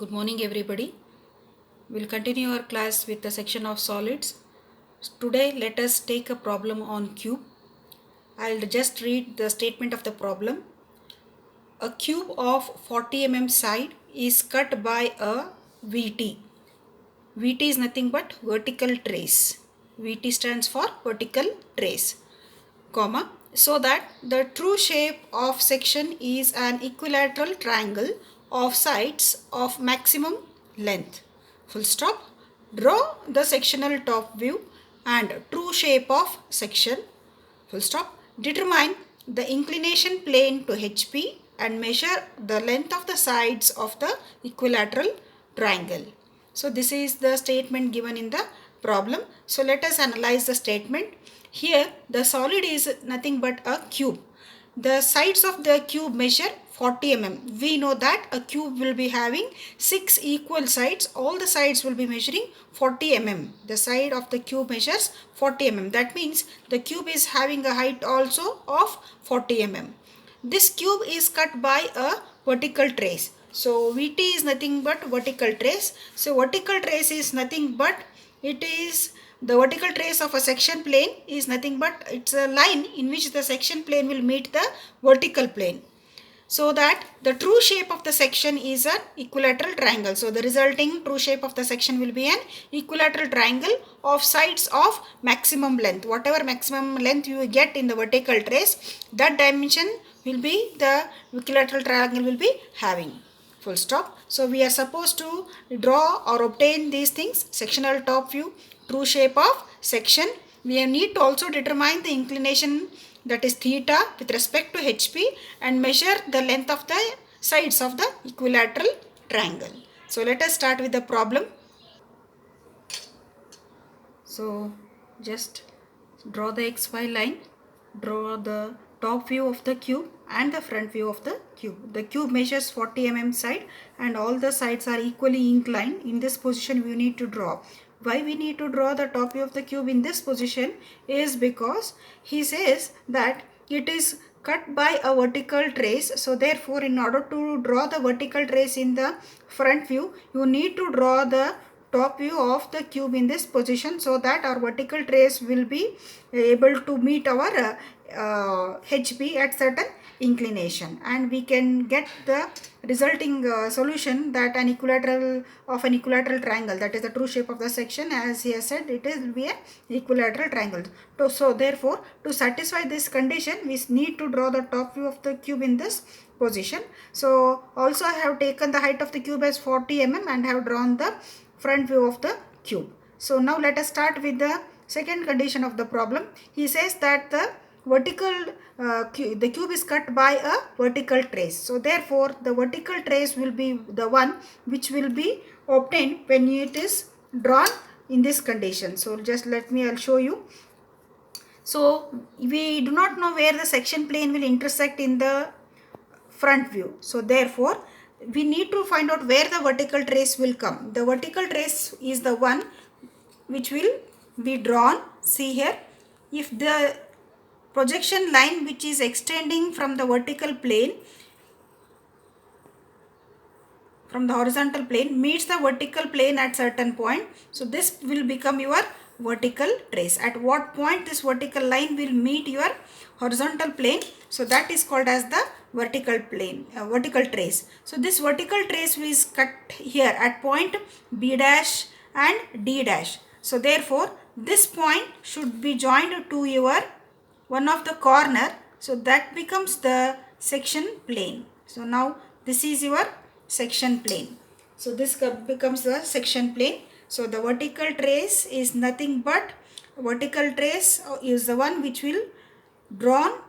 Good morning, everybody. We'll continue our class with the section of solids. Today, let us take a problem on cube. I'll just read the statement of the problem. A cube of 40 mm side is cut by a VT. VT is nothing but vertical trace. VT stands for vertical trace, comma, so that the true shape of section is an equilateral triangle of sides of maximum length. Full stop. Draw the sectional top view and true shape of section. Full stop. Determine the inclination plane to HP and measure the length of the sides of the equilateral triangle. So this is the statement given in the problem. So let us analyze the statement. Here the solid is nothing but a cube. The sides of the cube measure 40 mm. We know that a cube will be having 6 equal sides. All the sides will be measuring 40 mm. The side of the cube measures 40 mm. That means the cube is having a height also of 40 mm. This cube is cut by a vertical trace. So VT is nothing but vertical trace. So vertical trace is nothing but it is the vertical trace of a section plane is nothing but it's a line in which the section plane will meet the vertical plane. So that the true shape of the section is an equilateral triangle. So the resulting true shape of the section will be an equilateral triangle of sides of maximum length. Whatever maximum length you get in the vertical trace, that dimension will be the equilateral triangle will be having. Full stop. So we are supposed to draw or obtain these things: sectional top view, true shape of section. We need to also determine the inclination, that is theta, with respect to HP and measure the length of the sides of the equilateral triangle. So let us start with the problem. So just draw the XY line, draw the top view of the cube and the front view of the cube. The cube measures 40 mm side and all the sides are equally inclined. In this position we need to draw. Why we need to draw the top view of the cube in this position is because he says that it is cut by a vertical trace. So therefore, in order to draw the vertical trace in the front view, you need to draw the top view of the cube in this position, so that our vertical trace will be able to meet our HP at certain inclination, and we can get the resulting solution that an equilateral triangle, that is the true shape of the section, as he has said, it will be an equilateral triangle. So therefore, to satisfy this condition, we need to draw the top view of the cube in this position. So also I have taken the height of the cube as 40 mm and have drawn the front view of the cube. So now let us start with the second condition of the problem. He says that the cube is cut by a vertical trace. So therefore, the vertical trace will be the one which will be obtained when it is drawn in this condition. So just I'll show you. So we do not know where the section plane will intersect in the front view. So therefore, we need to find out where the vertical trace will come. The vertical trace is the one which will be drawn. See here, if the projection line which is extending from the vertical plane, from the horizontal plane, meets the vertical plane at certain point, so this will become your vertical trace. At what point this vertical line will meet your horizontal plane, so that is called as the vertical trace. So this vertical trace is cut here at point B dash and D dash. So therefore, this point should be joined to your one of the corner, so that becomes the section plane. So now this is your section plane. So this becomes the section plane. So the vertical trace is nothing but, vertical trace is the one which will drawn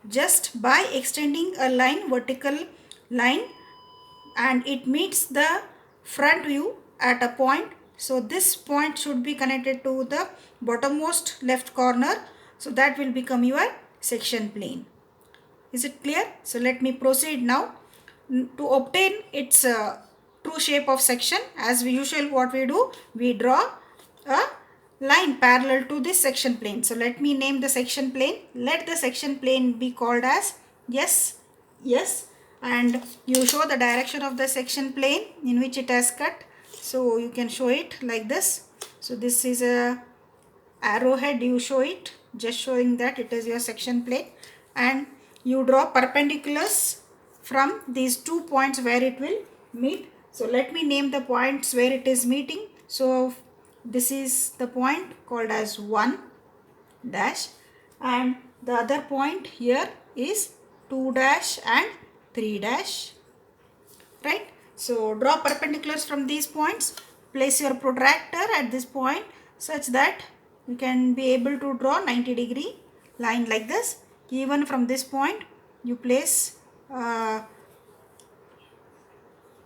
just by extending a line, vertical line, and it meets the front view at a point. So this point should be connected to the bottommost left corner. So that will become your section plane. Is it clear? So let me proceed now. To obtain its true shape of section, as we usually what we do, we draw a line parallel to this section plane. So let me name the section plane. Let the section plane be called as S and you show the direction of the section plane in which it has cut. So you can show it like this. So this is a arrowhead, you show it, just showing that it is your section plane, and you draw perpendiculars from these 2 points where it will meet. So let me name the points where it is meeting. So this is the point called as 1 dash, and the other point here is 2 dash and 3 dash, right? So draw perpendiculars from these points, place your protractor at this point such that you can be able to draw 90-degree line like this. Even from this point you place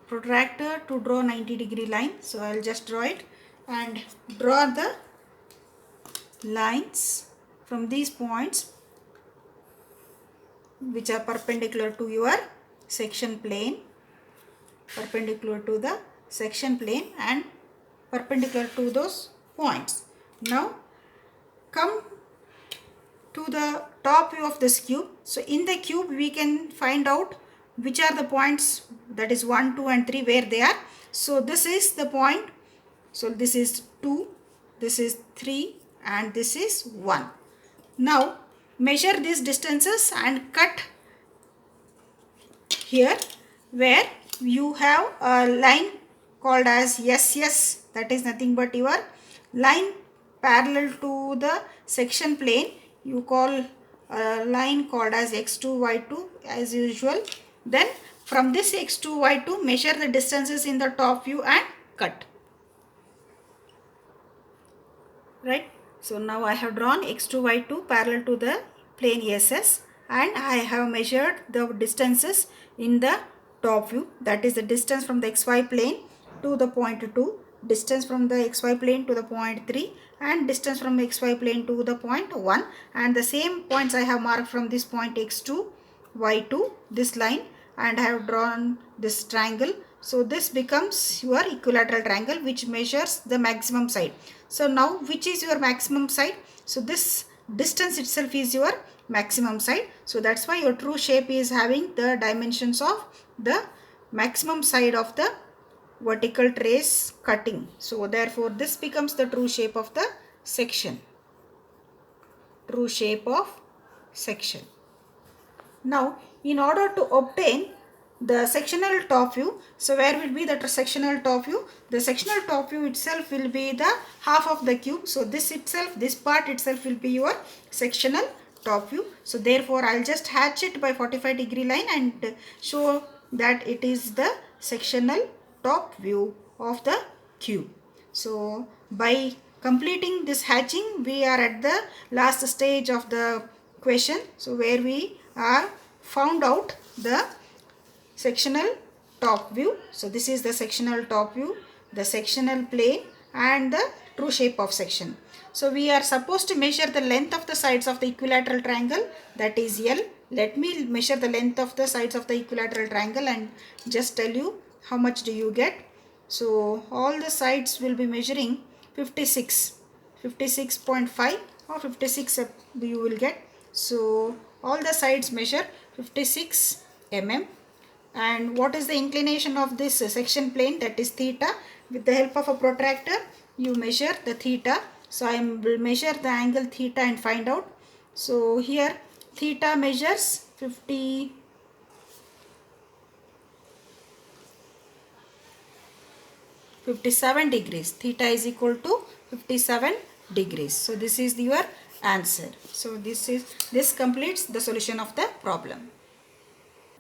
protractor to draw 90-degree line. So I'll just draw it and draw the lines from these points which are perpendicular to your section plane, perpendicular to the section plane and perpendicular to those points. Now come to the top view of this cube. So in the cube we can find out which are the points, that is 1, 2 and 3, where they are. So this is the point. So this is 2, this is 3 and this is 1. Now measure these distances and cut here where you have a line called as SS, that is nothing but your line parallel to the section plane. You call a line called as x2, y2 as usual. Then from this x2, y2 measure the distances in the top view and cut. Right. So now I have drawn x2, y2 parallel to the plane SS, and I have measured the distances in the top view, that is the distance from the xy plane to the point 2, distance from the xy plane to the point 3 and distance from xy plane to the point 1, and the same points I have marked from this point x2, y2, this line, and I have drawn this triangle. So this becomes your equilateral triangle which measures the maximum side. So now which is your maximum side? So this distance itself is your maximum side. So that's why your true shape is having the dimensions of the maximum side of the vertical trace cutting. So therefore this becomes the true shape of the section. True shape of section. Now in order to obtain the sectional top view, so where will be the sectional top view? The sectional top view itself will be the half of the cube. So this itself, this part itself will be your sectional top view. So therefore I'll just hatch it by 45-degree line and show that it is the sectional top view of the cube. So by completing this hatching, we are at the last stage of the question. So where we are found out the sectional top view. So this is the sectional top view, the sectional plane and the true shape of section. So we are supposed to measure the length of the sides of the equilateral triangle, that is L. Let me measure the length of the sides of the equilateral triangle and just tell you how much do you get. So all the sides will be measuring 56.5 or 56 you will get. So all the sides measure 56 mm. And what is the inclination of this section plane? That is theta. With the help of a protractor, you measure the theta. So I will measure the angle theta and find out. So here theta measures 57 degrees. Theta is equal to 57 degrees. So this is your answer. So this completes the solution of the problem.